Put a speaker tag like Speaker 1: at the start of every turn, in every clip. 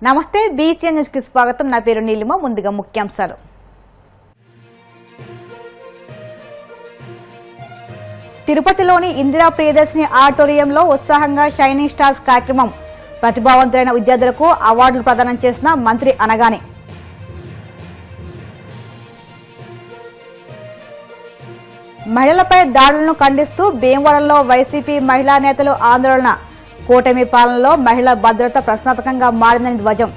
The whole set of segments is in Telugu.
Speaker 1: నమస్తే బీసీఎన్ న్యూస్ కి స్వాగతం. నా పేరు నీలిమ. ముందుగా ముఖ్యాంశాలు. తిరుపతిలోని ఇందిరా ప్రియదర్శిని ఆడిటోరియంలో ఉత్సాహంగా షైనింగ్ స్టార్స్ కార్యక్రమం. ప్రతిభావంతులైన విద్యార్థులకు అవార్డులు ప్రదానం చేసిన మంత్రి అనగాని. మహిళలపై దాడులను ఖండిస్తూ భీమవరంలో వైసీపీ మహిళా నేతలు ఆందోళన. కూటమి పాలనలో మహిళా భద్రత ప్రశ్నార్థకంగా మారిందని ధ్వజం.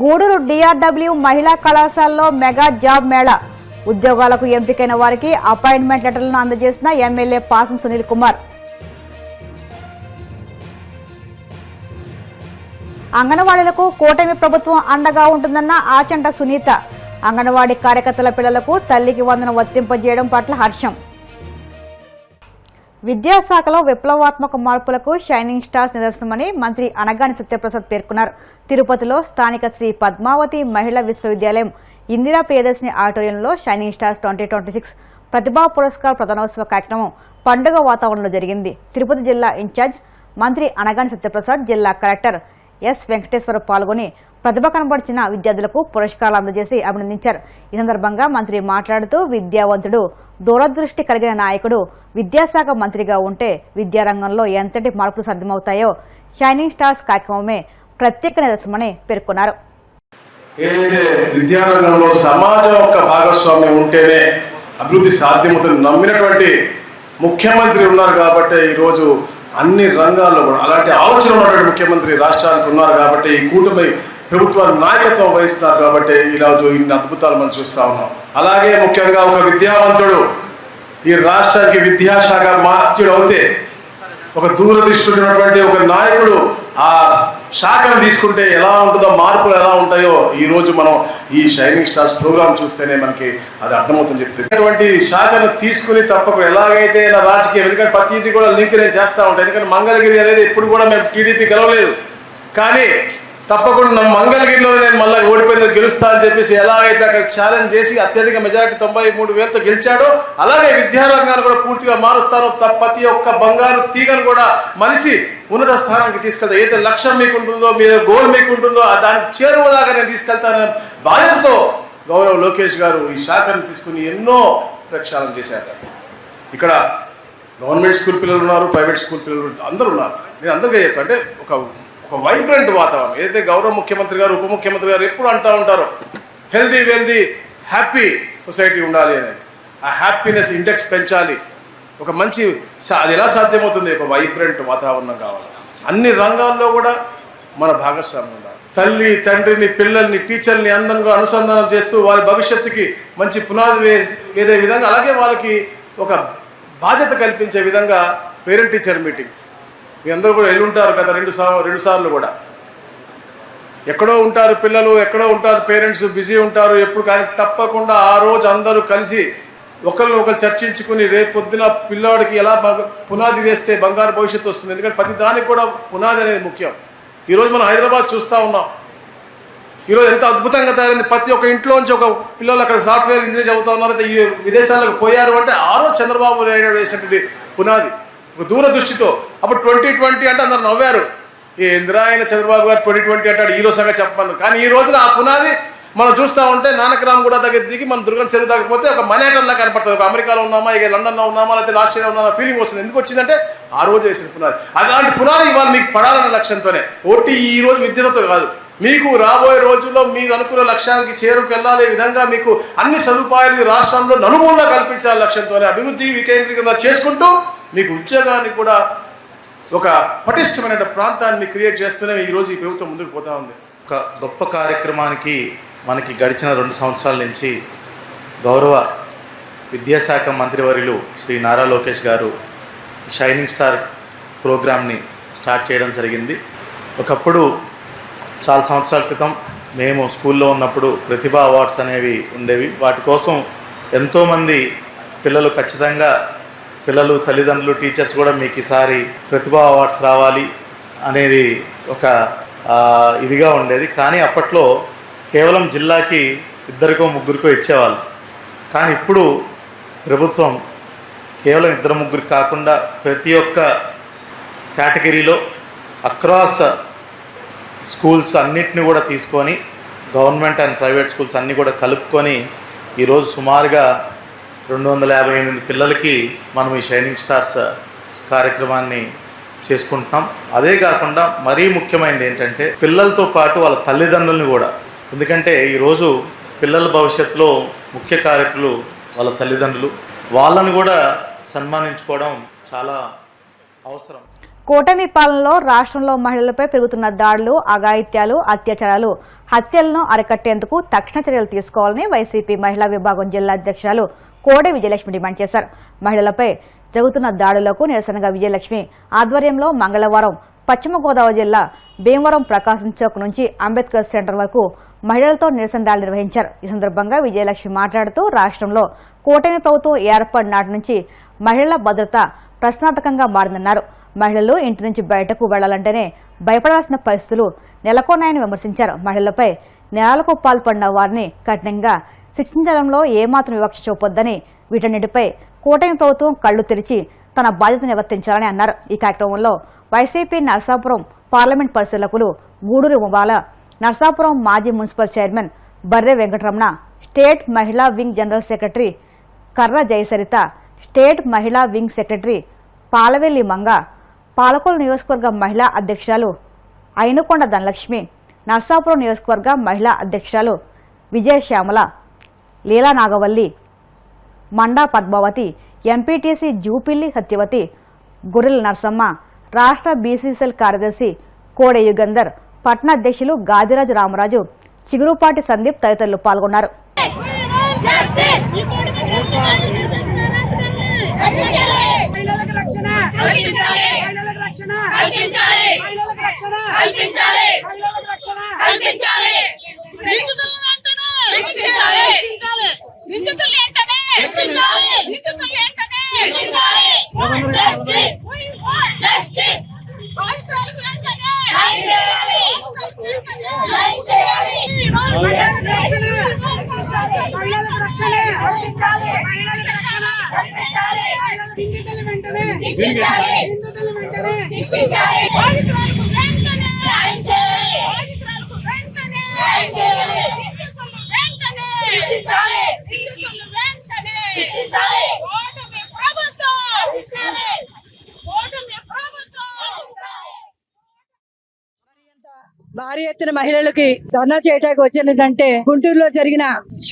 Speaker 1: గూడూరు డిఆర్డబ్ల్యూ మహిళా కళాశాలలో మెగా జాబ్ మేళా. ఉద్యోగాలకు ఎంపికైన వారికి అపాయింట్మెంట్ లెటర్లను అందజేసిన ఎమ్మెల్యే పాసం సునీల్ కుమార్. అంగన్వాడీలకు కూటమి ప్రభుత్వం అండగా ఉంటుందన్న ఆచంట సునీత. అంగన్వాడీ కార్యకర్తల పిల్లలకు తల్లికి వందనం వర్తింపజేయడం పట్ల హర్షం. విద్యాశాఖలో విప్లవాత్మక మార్పులకు షైనింగ్ స్టార్స్ నిదర్శనమని మంత్రి అనగాని సత్యప్రసాద్ పేర్కొన్నారు. తిరుపతిలో స్థానిక శ్రీ పద్మావతి మహిళా విశ్వవిద్యాలయం ఇందిరా ప్రియదర్శిని ఆడిటోరియంలో షైనింగ్ స్టార్స్ 2026 ప్రతిభా పురస్కార్ ప్రధానోత్సవ కార్యక్రమం పండుగ వాతావరణంలో జరిగింది. తిరుపతి జిల్లా ఇన్ఛార్జ్ మంత్రి అనగాని సత్యప్రసాద్, జిల్లా కలెక్టర్ ఎస్ వెంకటేశ్వర పాల్గొని ప్రతిభ కనబర్చిన విద్యార్థులకు పురస్కారాలు అందజేసి అభినందించారు. ఈ సందర్భంగా మంత్రి మాట్లాడుతూ విద్యావంతుడు, దూరదృష్టి కలిగిన నాయకుడు విద్యాశాఖ మంత్రిగా ఉంటే విద్యారంగంలో ఎంతటి మార్పులు సాధ్యమవుతాయో షైనింగ్ స్టార్స్ కార్యక్రమమే ప్రత్యేక నిదర్శనమని పేర్కొన్నారు.
Speaker 2: ఏదైతే విద్యారంగంలో సమాజం యొక్క భాగస్వామ్యం ఉంటేనే అభివృద్ధి సాధ్యమవుతుంది నమ్మినటువంటి ముఖ్యమంత్రి ఉన్నారు కాబట్టి ఈరోజు అన్ని రంగాల్లో కూడా అలాంటి ఆలోచన ఉన్నటువంటి ముఖ్యమంత్రి రాష్ట్రానికి ఉన్నారు కాబట్టి ఈ కూటమి ప్రభుత్వానికి నాయకత్వం వహిస్తున్నారు కాబట్టి ఈరోజు ఇన్ని అద్భుతాలు మనం చూస్తూ ఉన్నాం. అలాగే ముఖ్యంగా ఒక విద్యావంతుడు ఈ రాష్ట్రానికి విద్యాశాఖ మార్చుడు అవుతే ఒక దూరదృష్టి ఉన్నటువంటి ఒక నాయకుడు ఆ శాఖను తీసుకుంటే ఎలా ఉంటుందో, మార్పులు ఎలా ఉంటాయో ఈరోజు మనం ఈ షైనింగ్ స్టార్స్ ప్రోగ్రామ్ చూస్తేనే మనకి అది అర్థమవుతుంది చెప్తుంది. అటువంటి శాఖను తీసుకుని తప్పకుండా ఎలాగైతే నా రాజకీయం, ఎందుకంటే ప్రతిదీ కూడా లింక్ నేను చేస్తూ ఉంటాను. ఎందుకంటే మంగళగిరి అనేది ఎప్పుడు కూడా మేము టీడీపీ గెలవలేదు, కానీ తప్పకుండా మంగళగిరిలో నేను మళ్ళీ ఓడిపోయిందో గెలుస్తా అని చెప్పేసి ఎలాగైతే అక్కడ ఛాలెంజ్ చేసి అత్యధిక మెజారిటీ 93,000తో గెలిచాడో అలాగే విద్యారంగాన్ని కూడా పూర్తిగా మారుస్తాను. ప్రతి ఒక్క బంగారు తీగను కూడా మనిషి ఉన్నత స్థానానికి తీసుకెళ్తా. ఏదైతే లక్ష్యం మీకు ఉంటుందో, మీ గోల్ మీకు ఉంటుందో దానికి చేరువదాకా నేను తీసుకెళ్తానని బాధ్యతతో గౌరవ లోకేష్ గారు ఈ శాఖను తీసుకుని ఎన్నో ప్రక్షాళన చేశారు. ఇక్కడ గవర్నమెంట్ స్కూల్ పిల్లలు ఉన్నారు, ప్రైవేట్ స్కూల్ పిల్లలు అందరూ ఉన్నారు. నేను అందరికీ చెప్తాను, అంటే ఒక వైబ్రెంట్ వాతావరణం ఏదైతే గౌరవ ముఖ్యమంత్రి గారు, ఉప ముఖ్యమంత్రి గారు ఎప్పుడు అంటూ ఉంటారో హెల్దీ వెల్దీ హ్యాపీ సొసైటీ ఉండాలి అనేది. ఆ హ్యాపీనెస్ ఇండెక్స్ పెంచాలి. ఒక మంచి అది ఎలా సాధ్యమవుతుంది? ఒక వైబ్రెంట్ వాతావరణం కావాలి. అన్ని రంగాల్లో కూడా మన భాగస్వామ్యం ఉండాలి. తల్లి, తండ్రిని, పిల్లల్ని, టీచర్ని అందంగా అనుసంధానం చేస్తూ వారి భవిష్యత్తుకి మంచి పునాది వేసే విధంగా, అలాగే వాళ్ళకి ఒక బాధ్యత కల్పించే విధంగా పేరెంట్ టీచర్ మీటింగ్స్ మీ అందరూ కూడా వెళ్ళుంటారు కదా, రెండు సార్లు కూడా. ఎక్కడో ఉంటారు పిల్లలు, ఎక్కడో ఉంటారు పేరెంట్స్, బిజీ ఉంటారు ఎప్పుడు, కానీ తప్పకుండా ఆ రోజు అందరూ కలిసి ఒకరు చర్చించుకుని రేపు పొద్దున పిల్లవాడికి ఎలా పునాది వేస్తే బంగారు భవిష్యత్తు వస్తుంది. ఎందుకంటే ప్రతి దానికి కూడా పునాది అనేది ముఖ్యం. ఈరోజు మనం హైదరాబాద్ చూస్తూ ఉన్నాం. ఈరోజు ఎంత అద్భుతంగా తయారైంది. ప్రతి ఒక్క ఇంట్లోంచి ఒక పిల్లలు అక్కడ సాఫ్ట్వేర్ ఇంజనీర్ చదువుతూ ఉన్నారు, ఈ విదేశాలకు పోయారు అంటే ఆ రోజు చంద్రబాబు నాయుడు వేసినటువంటి పునాది ఒక దూరదృష్టితో. అప్పుడు 2020 అంటే అందరు నవ్వారు, ఇందిరా అయిన చంద్రబాబు గారు 2020 అంటాడు, ఈ రోజు సంగతి చెప్పమన్నారు. కానీ ఈ రోజున ఆ పునాది మనం చూస్తూ ఉంటే నానక్రామ్ కూడా దగ్గర దిగి మనం దుర్గం చెరువు తగ్గపోతే ఒక మనేటన్లా కనపడుతుంది. ఒక అమెరికాలో ఉన్నామా, ఇక లండన్లో ఉన్నామా, లేకపోతే ఆస్ట్రేలియా ఉన్నామా ఫీలింగ్ వస్తుంది. ఎందుకు వచ్చిందంటే ఆ రోజు వేసిన పునాది. అలాంటి పునాది ఇవాళ మీకు పడాలన్న లక్ష్యంతోనే, ఓటీ ఈ రోజు విద్యతో కాదు, మీకు రాబోయే రోజుల్లో మీరు అనుకున్న లక్ష్యానికి చేరుకెళ్లాలే విధంగా మీకు అన్ని సదుపాయాలు రాష్ట్రంలో నలుమూలలా కల్పించాలి లక్ష్యంతోనే అభివృద్ధి వికేంద్రీకరణ చేసుకుంటూ మీకు ఉద్యోగానికి కూడా ఒక పటిష్టమైన ప్రాంతాన్ని క్రియేట్ చేస్తూనే ఈరోజు ఈ ప్రభుత్వం ముందుకు పోతా ఉంది.
Speaker 3: ఒక గొప్ప కార్యక్రమానికి మనకి గడిచిన 2 సంవత్సరాల నుంచి గౌరవ విద్యాశాఖ మంత్రివర్యులు శ్రీ నారా లోకేష్ గారు షైనింగ్ స్టార్ ప్రోగ్రామ్ని స్టార్ట్ చేయడం జరిగింది. ఒకప్పుడు చాలా సంవత్సరాల క్రితం మేము స్కూల్లో ఉన్నప్పుడు ప్రతిభా అవార్డ్స్ అనేవి ఉండేవి. వాటి కోసం ఎంతోమంది పిల్లలు, ఖచ్చితంగా పిల్లలు, తల్లిదండ్రులు, టీచర్స్ కూడా మీకు ఈసారి ప్రతిభా అవార్డ్స్ రావాలి అనేది ఒక ఇదిగా ఉండేది. కానీ అప్పట్లో కేవలం జిల్లాకి 2కో 3కో ఇచ్చేవాళ్ళు. కానీ ఇప్పుడు ప్రభుత్వం కేవలం 2-3 కాకుండా ప్రతి ఒక్క కేటగిరీలో అక్రాస్ స్కూల్స్ అన్నిటిని కూడా తీసుకొని గవర్నమెంట్ అండ్ ప్రైవేట్ స్కూల్స్ అన్నీ కూడా కలుపుకొని ఈరోజు సుమారుగా 258 పిల్లలకి మనం ఈ షైనింగ్ స్టార్స్ కార్యక్రమాన్ని చేసుకుంటున్నాం. అదే కాకుండా మరీ ముఖ్యమైనది ఏంటంటే పిల్లలతో పాటు వాళ్ళ తల్లిదండ్రులను కూడా, ఎందుకంటే ఈరోజు పిల్లల భవిష్యత్తులో ముఖ్య కారకులు వాళ్ళ తల్లిదండ్రులు, వాళ్ళని కూడా సన్మానించుకోవడం చాలా అవసరం.
Speaker 1: కూటమి పాలనలో రాష్ట్రంలో మహిళలపై పెరుగుతున్న దాడులు, అఘాయిత్యాలు, అత్యాచారాలు, హత్యలను అరికట్టేందుకు తక్షణ చర్యలు తీసుకోవాలని వైసీపీ మహిళా విభాగం జిల్లా అధ్యక్షురాలు కోడె విజయలక్ష్మి డిమాండ్ చేశారు. మహిళలపై జరుగుతున్న దాడులకు నిరసనగా విజయలక్ష్మి ఆధ్వర్యంలో మంగళవారం పశ్చిమ గోదావరి జిల్లా భీమవరం ప్రకాశం చౌక్ నుంచి అంబేద్కర్ సెంటర్ వరకు మహిళలతో నిరసన దాడులు నిర్వహించారు. ఈ సందర్భంగా విజయలక్ష్మి మాట్లాడుతూ రాష్ట్రంలో కూటమి ప్రభుత్వం ఏర్పడిన నాటి నుంచి మహిళల భద్రత ప్రశ్నార్థకంగా మారిందన్నారు. మహిళలు ఇంటి నుంచి బయటకు వెళ్లాలంటేనే భయపడాల్సిన పరిస్థితులు నెలకొన్నాయని విమర్శించారు. మహిళలపై నేరాలకు పాల్పడిన వారిని కఠినంగా శిక్షించడంలో ఏమాత్రం వివక్ష చూపొద్దని, వీటన్నిటిపై కూటమి ప్రభుత్వం కళ్లు తెరిచి తన బాధ్యత నిర్వర్తించాలని అన్నారు. ఈ కార్యక్రమంలో వైసీపీ నరసాపురం పార్లమెంట్ పరిశీలకులు గూడూరు ఉమాల, నరసాపురం మాజీ మున్సిపల్ చైర్మన్ బర్రె వెంకటరమణ, స్టేట్ మహిళా వింగ్ జనరల్ సెక్రటరీ కర్ర జయసరిత, స్టేట్ మహిళా వింగ్ సెక్రటరీ పాలవెల్లి మంగ, పాలకొల్లు నియోజకవర్గ మహిళా అధ్యక్షురాలు అయినకొండ ధనలక్ష్మి, నరసాపురం నియోజకవర్గ మహిళా అధ్యక్షురాలు విజయశ్యామల, లీలా నాగవల్లి, మండా పద్మావతి, ఎంపీటీసీ జూపిల్లి సత్యవతి, గుర్రెల నరసమ్మ, రాష్ట్ర బీసీసీఎల్ కార్యదర్శి కోడె యుగంధర్, పట్న అధ్యక్షులు గాదిరాజు రామరాజు, చిగురుపాటి సందీప్ తదితరులు పాల్గొన్నారు.
Speaker 4: భారీ ఎత్తున మహిళలకి ధర్నా చేయడానికి వచ్చిందంటే గుంటూరులో జరిగిన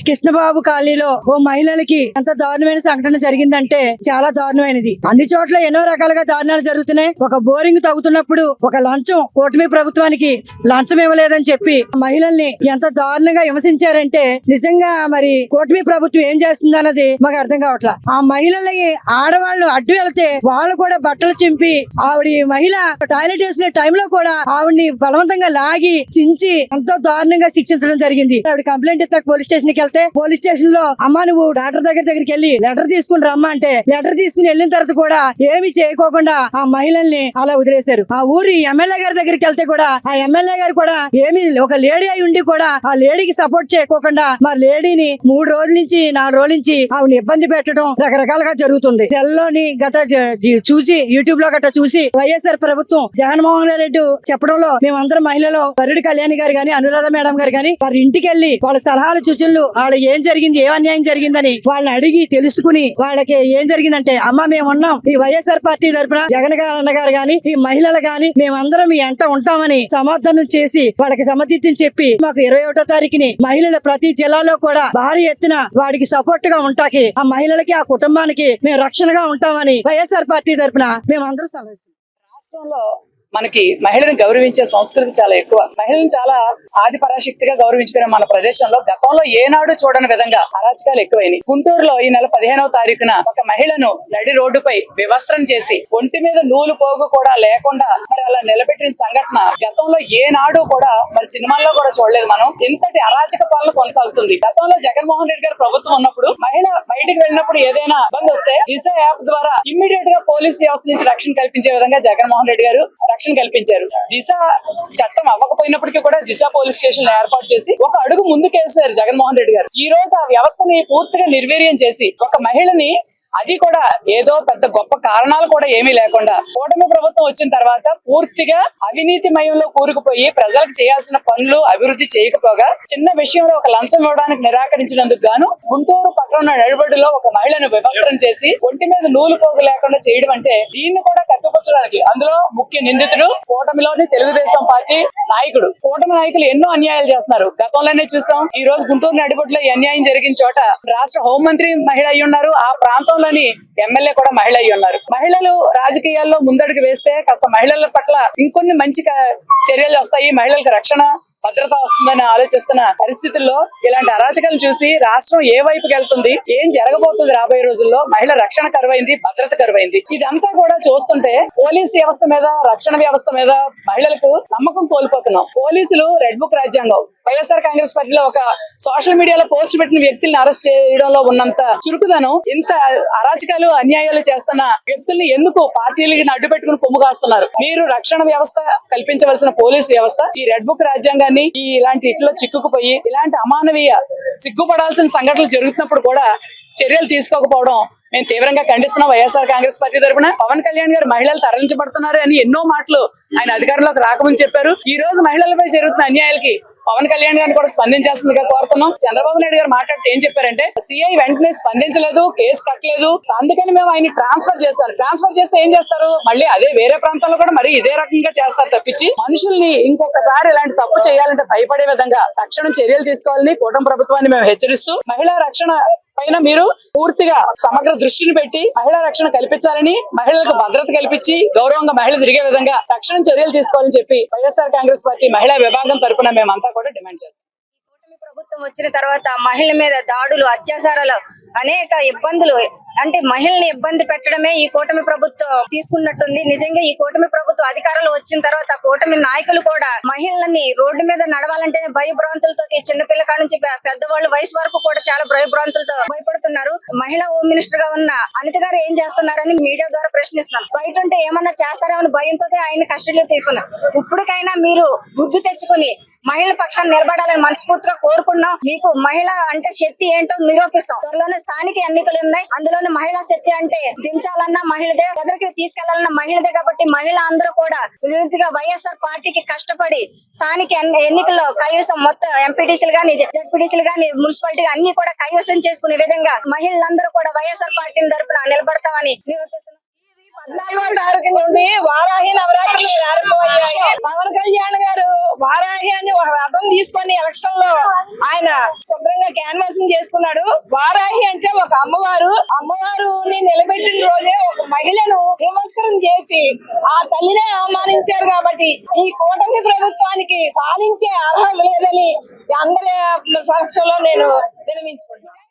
Speaker 4: కృష్ణబాబు కాలనీలో ఓ మహిళలకి ఎంత దారుణమైన సంఘటన జరిగిందంటే చాలా దారుణమైనది. అన్ని చోట్ల ఎన్నో రకాలుగా దారుణాలు జరుగుతున్నాయి. ఒక బోరింగ్ తగ్గుతున్నప్పుడు ఒక లంచం, కూటమి ప్రభుత్వానికి లంచం ఇవ్వలేదని చెప్పి మహిళల్ని ఎంత దారుణంగా విమర్శించారంటే నిజంగా మరి కూటమి ప్రభుత్వం ఏం చేస్తుంది అన్నది మాకు అర్థం కావట్లా. ఆ మహిళలకి ఆడవాళ్ళు అడ్డు వెళ్తే వాళ్ళు కూడా బట్టలు చింపి ఆవిడ మహిళ టాయిలెట్ వేసిన టైంలో కూడా ఆవిడ్ని బలవంతంగా లాగి చించి ఎంతో దారుణంగా శిక్షించడం జరిగింది. ఆవిడ కంప్లైంట్ ఇస్తా పోలీస్ స్టేషన్ కి వెళ్తే పోలీస్ స్టేషన్ లో అమ్మా నువ్వు డాక్టర్ దగ్గరికి వెళ్ళి లెటర్ తీసుకుని రమ్మా అంటే లెటర్ తీసుకుని వెళ్ళిన తర్వాత కూడా ఏమి చేయకోకుండా ఆ మహిళల్ని అలా వదిలేశారు. ఆ ఊరి ఎమ్మెల్యే గారి దగ్గరికి వెళ్తే కూడా ఆ ఎమ్మెల్యే గారు కూడా ఏమి ఒక లేడీ అయి ఉండి కూడా ఆ లేడీకి సపోర్ట్ చేయకోకుండా మా లేడీని 3 రోజుల నుంచి 4 రోజుల నుంచి ఆవిడ ఇబ్బంది పెట్టడం రకరకాలుగా జరుగుతుంది. సెల్లోని గట్ట చూసి యూట్యూబ్ లో గట్ట చూసి వైఎస్ఆర్ ప్రభుత్వం జగన్మోహన్ రెడ్డి చెప్పడంలో మేమందరం మహిళలు వరుడి కళ్యాణి గారు గాని అనురాధ మేడం గారు గాని వారి ఇంటికి వెళ్లి వాళ్ళ సలహాలు సూచనలు వాళ్ళ ఏం జరిగింది, ఏం అన్యాయం జరిగిందని వాళ్ళని అడిగి తెలుసుకుని వాళ్ళకి ఏం జరిగిందంటే అమ్మ మేము ఉన్నాం ఈ వైఎస్ఆర్ పార్టీ తరఫున జగన్ గారు గాని ఈ మహిళలు గాని మేమందరం మీ ఎంట ఉంటామని సమాధానం చేసి వాళ్ళకి సమర్థించి చెప్పి మాకు 21వ తారీఖుని మహిళల ప్రతి జిల్లాలో కూడా భారీ ఎత్తున వాడికి సపోర్ట్ గా ఉంటాకి ఆ మహిళలకి ఆ కుటుంబానికి మేము రక్షణగా ఉంటామని వైఎస్ఆర్ పార్టీ తరఫున మేమందరం
Speaker 5: రాష్ట్రంలో మనకి మహిళను గౌరవించే సంస్కృతి చాలా ఎక్కువ. మహిళను చాలా ఆది పరాశక్తిగా గౌరవించుకునే మన ప్రదేశంలో గతంలో ఏనాడు చూడని విధంగా అరాచకాలు ఎక్కువైనాయి. గుంటూరులో ఈ నెల 15వ తారీఖున ఒక మహిళను నడి రోడ్డుపై వివస్త్రం చేసి ఒంటి మీద నూలు పోగు కూడా లేకుండా మరి అలా నిలబెట్టిన సంఘటన గతంలో ఏనాడు కూడా మరి సినిమాల్లో కూడా చూడలేదు. మనం ఇంతటి అరాచక పాలన కొనసాగుతుంది. గతంలో జగన్మోహన్ రెడ్డి గారు ప్రభుత్వం ఉన్నప్పుడు మహిళ బయటికి వెళ్ళినప్పుడు ఏదైనా ఇబ్బంది వస్తే దిశ యాప్ ద్వారా ఇమ్మీడియట్ గా పోలీస్ వ్యవస్థ నుంచి రక్షణ కల్పించే విధంగా జగన్మోహన్ రెడ్డి గారు రక్షణ కల్పించారు. దిశ చట్టం అవ్వకపోయినప్పటికీ కూడా దిశ పోలీస్ స్టేషన్ ఏర్పాటు చేసి ఒక అడుగు ముందుకేసారు జగన్మోహన్ రెడ్డి గారు. ఈ రోజు ఆ వ్యవస్థని పూర్తిగా నిర్వీర్యం చేసి ఒక మహిళని అది కూడా ఏదో పెద్ద గొప్ప కారణాలు కూడా ఏమీ లేకుండా కూటమి ప్రభుత్వం వచ్చిన తర్వాత పూర్తిగా అవినీతిమయంలో కూరుకుపోయి ప్రజలకు చేయాల్సిన పనులు అభివృద్ధి చేయకపోగా చిన్న విషయంలో ఒక లంచం ఇవ్వడానికి నిరాకరించినందుకు గాను గుంటూరు పట్టణ నడిబడిలో ఒక మహిళను వివస్త్రం చేసి ఒంటి మీద నూలు పోగు లేకుండా చేయడం అంటే దీన్ని కూడా కప్పిపుచ్చడానికి అందులో ముఖ్య నిందితుడు కూటమిలోని తెలుగుదేశం పార్టీ నాయకుడు. కూటమి నాయకులు ఎన్నో అన్యాయాలు చేస్తున్నారు. గతంలోనే చూసాం. ఈ రోజు గుంటూరు నడిబొడ్డులో ఈ అన్యాయం జరిగిన చోట రాష్ట్ర హోంమంత్రి మహిళ అయి ఉన్నారు. ఆ ప్రాంతంలోని ఎమ్మెల్యే కూడా మహిళ అయి ఉన్నారు. మహిళలు రాజకీయాల్లో ముందడుగు వేస్తే కాస్త మహిళల పట్ల ఇంకొన్ని మంచి చర్యలు వస్తాయి, మహిళలకు రక్షణ భద్రత వస్తుందని ఆలోచిస్తున్న పరిస్థితుల్లో ఇలాంటి అరాచకాలు చూసి రాష్ట్రం ఏ వైపుకి వెళ్తుంది, ఏం జరగబోతుంది రాబోయే రోజుల్లో, మహిళ రక్షణ కరువైంది, భద్రత కరువైంది. ఇదంతా కూడా చూస్తుంటే పోలీస్ వ్యవస్థ మీద, రక్షణ వ్యవస్థ మీద మహిళలకు నమ్మకం కోల్పోతున్నాం. పోలీసులు రెడ్ బుక్ రాజ్యాంగం వైఎస్ఆర్ కాంగ్రెస్ పార్టీలో ఒక సోషల్ మీడియాలో పోస్ట్ పెట్టిన వ్యక్తుల్ని అరెస్ట్ చేయడంలో ఉన్నంత చురుకుదనం ఇంత అరాచకాలు అన్యాయాలు చేస్తున్న వ్యక్తుల్ని ఎందుకు పార్టీలకి అడ్డు పెట్టుకుని కొమ్ము కాస్తున్నారు? మీరు రక్షణ వ్యవస్థ కల్పించవలసిన పోలీస్ వ్యవస్థ ఈ రెడ్ బుక్ రాజ్యాంగాన్ని ఇలాంటి ఇట్లో చిక్కుకుపోయి ఇలాంటి అమానవీయ సిగ్గుపడాల్సిన సంఘటనలు జరుగుతున్నప్పుడు కూడా చర్యలు తీసుకోకపోవడం మేము తీవ్రంగా ఖండిస్తున్నాం. వైఎస్ఆర్ కాంగ్రెస్ పార్టీ తరఫున పవన్ కళ్యాణ్ గారు మహిళలు తరలించబడుతున్నారు అని ఎన్నో మాటలు ఆయన అధికారంలోకి రాకముందు చెప్పారు. ఈ రోజు మహిళలపై జరుగుతున్న అన్యాయాలకి పవన్ కళ్యాణ్ గారిని కూడా స్పందించాల్సిందిగా కోరుతున్నాం. చంద్రబాబు నాయుడు గారు మాట్లాడితే ఏం చెప్పారంటే సిఐ వెంటనే స్పందించలేదు, కేసు కట్టలేదు, అందుకని మేము ఆయన ట్రాన్స్ఫర్ చేస్తాం. ట్రాన్స్ఫర్ చేస్తే ఏం చేస్తారు? మళ్ళీ అదే వేరే ప్రాంతాల్లో కూడా మరి ఇదే రకంగా చేస్తారు తప్పించి మనుషుల్ని ఇంకొకసారి ఇలాంటి తప్పు చేయాలంటే భయపడే విధంగా తక్షణం చర్యలు తీసుకోవాలని కూటమి ప్రభుత్వాన్ని మేము హెచ్చరిస్తూ మహిళా రక్షణ పైన మీరు పూర్తిగా సమగ్ర దృష్టిని పెట్టి మహిళా రక్షణ కల్పించాలని, మహిళలకు భద్రత కల్పించి గౌరవంగా మహిళలు తిరిగే విధంగా తక్షణం చర్యలు తీసుకోవాలని చెప్పి వైఎస్ఆర్ కాంగ్రెస్ పార్టీ మహిళా విభాగం తరపున మేమంతా కూడా డిమాండ్ చేస్తాం.
Speaker 6: ప్రభుత్వం వచ్చిన తర్వాత మహిళల మీద దాడులు, అత్యాచారాలు, అనేక ఇబ్బందులు, అంటే మహిళల్ని ఇబ్బంది పెట్టడమే ఈ కూటమి ప్రభుత్వం తీసుకున్నట్టుంది. నిజంగా ఈ కూటమి ప్రభుత్వం అధికారంలో వచ్చిన తర్వాత కూటమి నాయకులు కూడా మహిళల్ని రోడ్డు మీద నడవాలంటే భయభ్రాంతులతో, చిన్నపిల్లకాడ నుంచి పెద్దవాళ్ళు వయసు వరకు కూడా చాలా భయభ్రాంతులతో భయపడుతున్నారు. మహిళా హోమ్ మినిస్టర్ గా ఉన్న అనిత గారు ఏం చేస్తున్నారని మీడియా ద్వారా ప్రశ్నిస్తున్నారు. బయట ఉంటే ఏమన్నా చేస్తారేమని భయంతో ఆయన కస్టడీలో తీసుకున్నారు. ఇప్పటికైనా మీరు బుద్ధి తెచ్చుకుని మహిళల పక్షాన్ని నిలబడాలని మనస్ఫూర్తిగా కోరుకున్నాం. మీకు మహిళ అంటే శక్తి ఏంటో నిరూపిస్తాం. త్వరలోనే స్థానిక ఎన్నికలు ఉన్నాయి. అందులోనే మహిళా శక్తి అంటే దించాలన్నా మహిళదే, ఎదురుకి తీసుకెళ్లాలన్నా మహిళదే. కాబట్టి మహిళ అందరూ కూడా వినూతిగా వైఎస్ఆర్ పార్టీకి కష్టపడి స్థానిక ఎన్నికల్లో కైవసం మొత్తం ఎంపీటీసీలు గానీ, జెడ్పీటీసీలు గానీ, మున్సిపాలిటీ అన్ని కూడా కైవసం చేసుకునే విధంగా మహిళలందరూ కూడా వైఎస్ఆర్ పార్టీని తరపున నిలబడతామని నిరూపిస్తున్నాం. 14వ తారీఖు నుండి వారాహి నవరాత్రులు ప్రారంభమయ్యాయి. పవన్ కళ్యాణ్ గారు వారాహి అని ఒక రథం తీసుకొని ఎలక్షన్ లో ఆయన శుభ్రంగా క్యాన్వాసింగ్ చేసుకున్నాడు. వారాహి అంటే ఒక అమ్మవారుని నిలబెట్టిన రోజే ఒక మహిళను విమర్శనం చేసి ఆ తల్లినే అవమానించారు. కాబట్టి ఈ కూటమి ప్రభుత్వానికి పాలించే అర్హత లేదని అందరి సమక్షంలో నేను విన్నవించుకుంటున్నాను.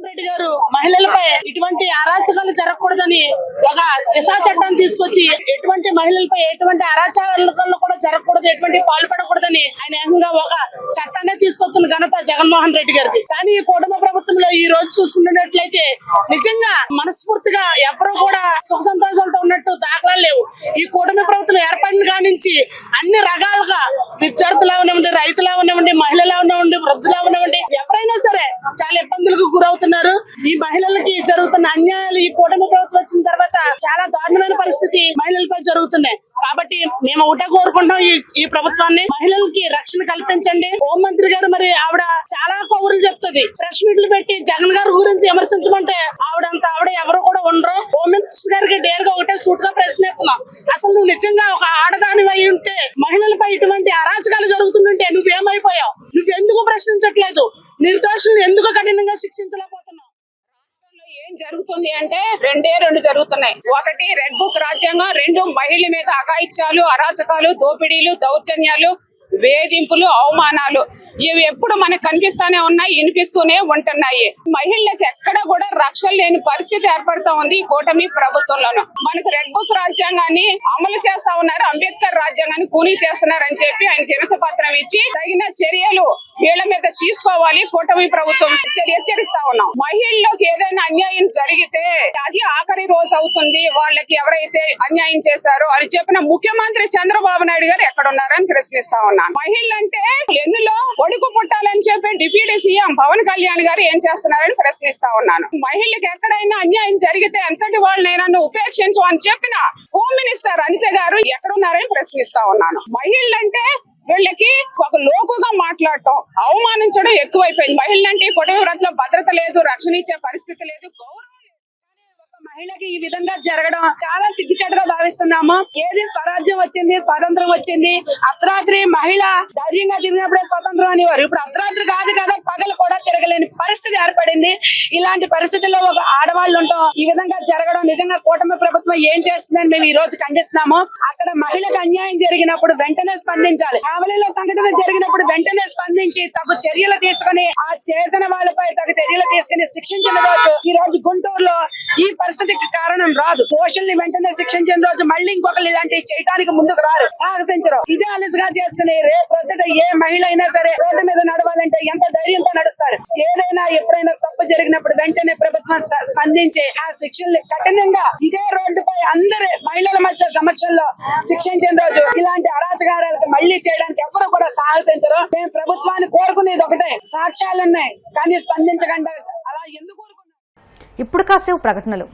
Speaker 5: రెడ్డి గారు మహిళలపై ఇటువంటి అరాచకాలు జరగకూడదని ఒక దిశా చట్టాన్ని తీసుకొచ్చి ఎటువంటి మహిళలపై ఎటువంటి అరాచకాలు కూడా జరగకూడదు, ఎటువంటి పాల్పడకూడదని ఆయన ఏకంగా ఒక చట్టాన్ని తీసుకొచ్చిన ఘనత జగన్మోహన్ రెడ్డి గారికి. కానీ ఈ కూటమి ప్రభుత్వంలో ఈ రోజు చూసుకున్నట్లయితే నిజంగా మనస్ఫూర్తిగా ఎవరు కూడా సుఖ సంతోషాలతో ఉన్నట్టు దాఖలాలు లేవు. ఈ కూటమి ప్రభుత్వం ఏర్పడిన కానించి అన్ని రకాలుగా విద్యార్థులు అవనివ్వండి, రైతులు అవనివ్వండి, మహిళలు అవనివ్వండి, వృద్ధులు అవనివ్వండి, ఎవరైనా సరే చాలా ఇబ్బందులకు గురవుతున్నారు. ఈ మహిళలకి జరుగుతున్న అన్యాయాలు ఈ కూటమి ప్రభుత్వం వచ్చిన తర్వాత చాలా దారుణమైన పరిస్థితి మహిళలపై జరుగుతున్నాయి. కాబట్టి మేము ఒకటే కోరుకుంటాం ఈ ప్రభుత్వాన్ని, మహిళలకి రక్షణ కల్పించండి. హోంమంత్రి గారు మరి ఆవిడ చాలా కౌరులు చెప్తుంది, ప్రెస్ మీట్లు పెట్టి జగన్ గారి గురించి విమర్శించమంటే ఆవిడ ఎవరు కూడా ఉండరు. హోమ్ మినిస్టర్ గారికి డేర్ గా ఒకటే సూట్ గా ప్రశ్నిస్తున్నాం. అసలు నువ్వు నిజంగా ఒక ఆడదాని అయి ఉంటే మహిళలపై ఇటువంటి అరాచకాలు జరుగుతుంటే నువ్వేమైపోయావు? నువ్వెందుకు ప్రశ్నించట్లేదు? నిర్దోషులను ఎందుకు కఠినంగా శిక్షించలేకపోతున్నావు?
Speaker 7: ఏం జరుగుతుంది అంటే రెండు జరుగుతున్నాయి. ఒకటి రెడ్ బుక్ రాజ్యాంగం, రెండు మహిళల మీద అఘాయిత్యాలు, అరాచకాలు, దోపిడీలు, దౌర్జన్యాలు, వేధింపులు, అవమానాలు ఇవి ఎప్పుడు మనకు కనిపిస్తూనే ఉన్నాయి, వినిపిస్తూనే ఉంటున్నాయి. మహిళలకు ఎక్కడ కూడా రక్షణ లేని పరిస్థితి ఏర్పడుతూ ఉంది ఈ కూటమి ప్రభుత్వంలోనూ. మనకు రెడ్ బుక్ రాజ్యాంగాన్ని అమలు చేస్తా ఉన్నారు, అంబేద్కర్ రాజ్యాంగాన్ని కూలీ చేస్తున్నారు అని చెప్పి ఆయన వినతి పత్రం ఇచ్చి తగిన చర్యలు వీళ్ళ మీద తీసుకోవాలి కూటమి ప్రభుత్వం హెచ్చరిస్తా ఉన్నాం. మహిళలకు ఏదైనా అన్యాయం జరిగితే అది ఆఖరి రోజు అవుతుంది, వాళ్ళకి ఎవరైతే అన్యాయం చేశారో అని చెప్పిన ముఖ్యమంత్రి చంద్రబాబు నాయుడు గారు ఎక్కడున్నారని ప్రశ్నిస్తా ఉన్నాను. మహిళలంటే ఎన్నులో కొడుకు పుట్టాలని చెప్పి డిప్యూటీ సీఎం పవన్ కళ్యాణ్ గారు ఏం చేస్తున్నారని ప్రశ్నిస్తా ఉన్నాను. మహిళలకు ఎక్కడైనా అన్యాయం జరిగితే ఎంతటి వాళ్ళనైనా ఉపేక్షించు అని చెప్పిన హోమ్ మినిస్టర్ అనిత గారు ఎక్కడున్నారని ప్రశ్నిస్తా ఉన్నాను. మహిళలంటే వీళ్ళకి ఒక లోకుగా మాట్లాడటం, అవమానించడం ఎక్కువైపోయింది. మహిళలంటే కుటుంబ వ్రతలో భద్రత లేదు, రక్షణ ఇచ్చే పరిస్థితి లేదు, గౌరవం లేదు.
Speaker 4: మహిళకి ఈ విధంగా జరగడం చాలా సిగ్గుచేటుగా భావిస్తున్నాము. ఏది స్వరాజ్యం వచ్చింది, స్వాతంత్రం వచ్చింది, అర్ధరాత్రి మహిళ ధైర్యంగా తిరిగినప్పుడే స్వతంత్రం అనేవారు. ఇప్పుడు అర్ధరాత్రి కాదు కదా, పగలు కూడా తిరగలేని పరిస్థితి ఏర్పడింది. ఇలాంటి పరిస్థితుల్లో ఒక ఆడవాళ్ళు ఉంటాం. ఈ విధంగా జరగడం నిజంగా కూటమి ప్రభుత్వం ఏం చేస్తుందని మేము ఈ రోజు ఖండిస్తున్నాము. అక్కడ మహిళకు అన్యాయం జరిగినప్పుడు వెంటనే స్పందించాలి. కావలిలో సంఘటన జరిగినప్పుడు వెంటనే స్పందించి తగు చర్యలు తీసుకుని ఆ చేసిన వాళ్ళపై తగు చర్యలు తీసుకుని శిక్షించిన రోజు ఈ రోజు గుంటూరులో ఈ పరిస్థితికి కారణం రాదు. దోషుల్ని వెంటనే శిక్షించిన రోజు మళ్ళీ ఇంకొకరు ఇలాంటివి చేయడానికి ముందుకు రారు, సాహసించరు. ఇదే అలసిగా చేసుకుని రేపు పొద్దుట ఏ మహిళ అయినా సరే రోడ్డు మీద నడవాలంటే ఎంత ధైర్యంతో నడుస్తారు. ఏదైనా ఎప్పుడైనా తప్పు జరిగినప్పుడు వెంటనే ప్రభుత్వం స్పందించి ఆ శిక్షల్ని కఠినంగా ఇదే రోడ్డుపై అందరి మహిళల మధ్య సమక్షంలో శిక్షించిన రోజు ఇలాంటి అరాచకారాలకు మళ్ళీ చేయడానికి ఎవరు కూడా సాహసించరు. మేము ప్రభుత్వాన్ని కోరుకునేది ఒకటే, సాక్ష్యాలున్నాయి కానీ స్పందించకుండా అలా ఎందుకు కోరుకున్నాం.
Speaker 1: ఇప్పుడు కాసేపు ప్రకటనలు.